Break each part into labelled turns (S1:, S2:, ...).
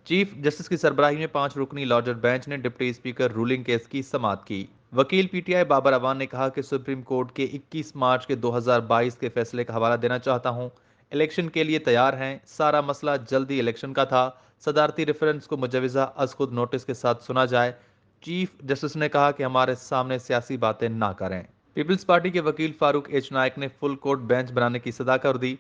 S1: Chief justice की सरबराही में 5 रुकनी larger bench ने डिप्टी स्पीकर रूलिंग केस की समाअत की। वकील पीटीआई बाबर अवान ने कहा कि सुप्रीम कोर्ट के 21 मार्च के 2022 के फैसले का हवाला देना चाहता हूं। इलेक्शन के लिए तैयार हैं, सारा मसला जल्दी इलेक्शन का था। सदारती रेफरेंस को मुजवजा अज खुद नोटिस के साथ सुना जाए। चीफ जस्टिस ने कहा कि हमारे सामने सियासी बातें ना करें। पीपल्स पार्टी के वकील फारूक एच नायक ने फुल कोर्ट बेंच बनाने की सदा कर दी।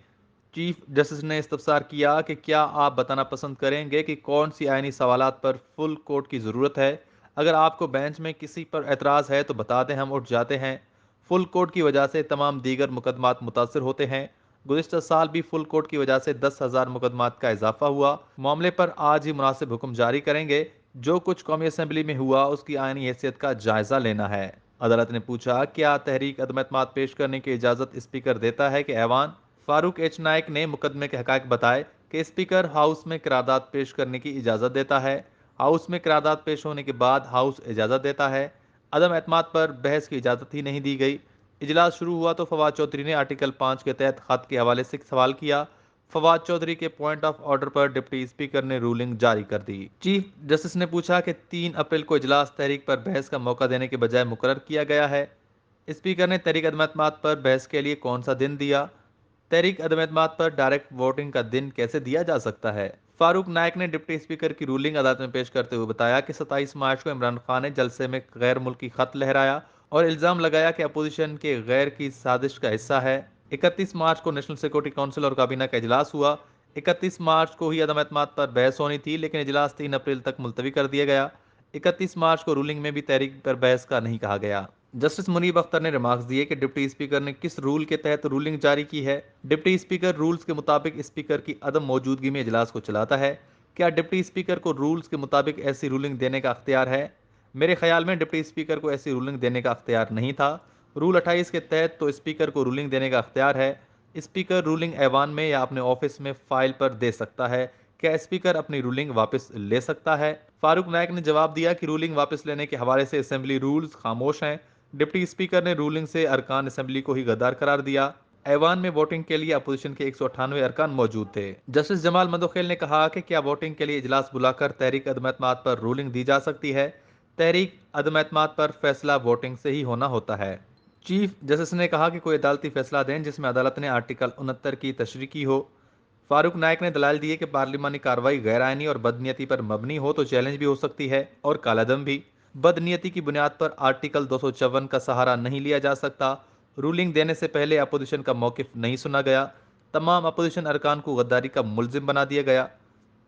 S1: चीफ जस्टिस ने इस्तफसार किया कि क्या आप बताना पसंद करेंगे कि कौन सी आईनी सवालात पर फुल कोर्ट की ज़रूरत है। अगर आपको बेंच में किसी पर एतराज़ है तो बता दें, हम उठ जाते हैं। फुल कोर्ट की वजह से तमाम दीगर मुकदमात मुतासर होते हैं। गुज़िश्ता साल भी फुल कोर्ट की वजह से 10,000 मुकदमात का इजाफा हुआ। मामले पर आज ही मुनासिब हुक्म जारी करेंगे। जो कुछ कौमी असम्बली में हुआ उसकी आईनी हैसियत का जायजा लेना है। अदालत ने पूछा, क्या तहरीक अदम एतमाद पेश करने की इजाज़त स्पीकर देता है कि ऐवान। फारूक एच नायक ने मुकदमे के हकायक बताए कि स्पीकर हाउस में करारदाद पेश करने की इजाज़त देता है। हाउस में करारदाद पेश होने के बाद हाउस इजाज़त देता है। अदम एतमाद पर बहस की इजाज़त ही नहीं दी गई। इजलास शुरू हुआ तो फवाद चौधरी ने आर्टिकल 5 के तहत खत के हवाले से सवाल किया। फवाद चौधरी के पॉइंट ऑफ ऑर्डर पर डिप्टी स्पीकर ने रूलिंग जारी कर दी। चीफ जस्टिस ने पूछा कि 3 अप्रैल को इजलास तहरीक पर बहस का मौका देने के बजाय मुकर्रर किया गया है। स्पीकर ने तहरीक अदम एतमाद पर बहस के लिए कौन सा दिन दिया। तहरीक अदम एतमाद पर डायरेक्ट वोटिंग का दिन कैसे दिया जा सकता है। फारूक नायक ने डिप्टी स्पीकर की रूलिंग अदालत में पेश करते हुए बताया कि 27 मार्च को इमरान खान ने जलसे में गैर मुल्की खत लहराया और इल्जाम लगाया कि अपोजिशन के गैर की साजिश का हिस्सा है। 31 मार्च को नेशनल सिक्योरिटी काउंसिल और काबीना का इजलास हुआ। 31 मार्च को ही अदम एतमाद पर बहस होनी थी, लेकिन इजलास 3 अप्रैल तक मुलतवी कर दिया गया। 31 मार्च को रूलिंग में भी तहरीक पर बहस का नहीं कहा गया। जस्टिस मुनीब अख्तर ने रिमार्क्स दिए कि डिप्टी स्पीकर ने किस रूल के तहत रूलिंग जारी की है। डिप्टी स्पीकर रूल्स के मुताबिक स्पीकर की अदम मौजूदगी में इजलास को चलाता है। क्या डिप्टी स्पीकर को रूल्स के मुताबिक ऐसी रूलिंग देने का अख्तियार है? मेरे ख्याल में डिप्टी स्पीकर को ऐसी रूलिंग देने का अख्तियार नहीं था। रूल 28 के तहत तो स्पीकर को रूलिंग देने का अख्तियार है। स्पीकर रूलिंग ऐवान में या अपने ऑफिस में फाइल पर दे सकता है। क्या स्पीकर अपनी रूलिंग वापस ले सकता है? फारूक नायक ने जवाब दिया कि रूलिंग वापस लेने के हवाले से असेंबली रूल्स खामोश हैं। डिप्टी स्पीकर ने रूलिंग से अरकान असेंबली को ही गद्दार करार दिया। ऐवान में वोटिंग के लिए अपोजिशन के 198 अरकान मौजूद थे। जस्टिस जमाल मदोखेल ने कहा कि क्या वोटिंग के लिए इजलास बुलाकर तहरीक अदम एतमाद पर रूलिंग दी जा सकती है। तहरीक अदम एतमाद पर फैसला वोटिंग से ही होना होता है। चीफ जस्टिस ने कहा कि कोई अदालती फैसला दें जिसमें अदालत ने आर्टिकल 69 की तशरीह की हो। फारूक नायक ने दलाल दिए कि पार्लिमानी कार्रवाई गैर आईनी और बदनीयती पर मबनी हो तो चैलेंज भी हो सकती है और कालादम भी। बदनीयती की बुनियाद पर आर्टिकल 254 का सहारा नहीं लिया जा सकता। रूलिंग देने से पहले अपोजिशन का मौकिफ नहीं सुना गया। तमाम अपोजिशन अरकान को गद्दारी का मुलजिम बना दिया गया।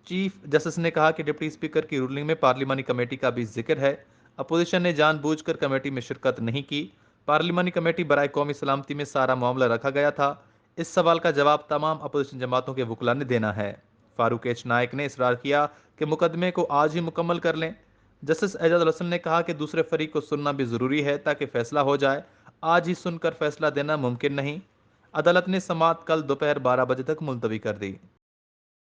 S1: चीफ जस्टिस ने कहा कि डिप्टी स्पीकर की रूलिंग में पार्लिमानी कमेटी का भी जिक्र है। अपोजिशन ने जानबूझकर कमेटी में शिरकत नहीं की। पार्लिमानी कमेटी बराए कौमी सलामती में सारा मामला रखा गया था। इस सवाल का जवाब तमाम अपोजिशन जमातों के वकला ने देना है। फारूक एच नायक ने इसरार किया कि मुकदमे को आज ही मुकम्मल कर लें। जस्टिस एजाज हसन ने कहा कि दूसरे फरीक को सुनना भी जरूरी है ताकि फैसला हो जाए। आज ही सुनकर फैसला देना मुमकिन नहीं। अदालत ने समाअत कल दोपहर 12 बजे तक मुलतवी कर दी।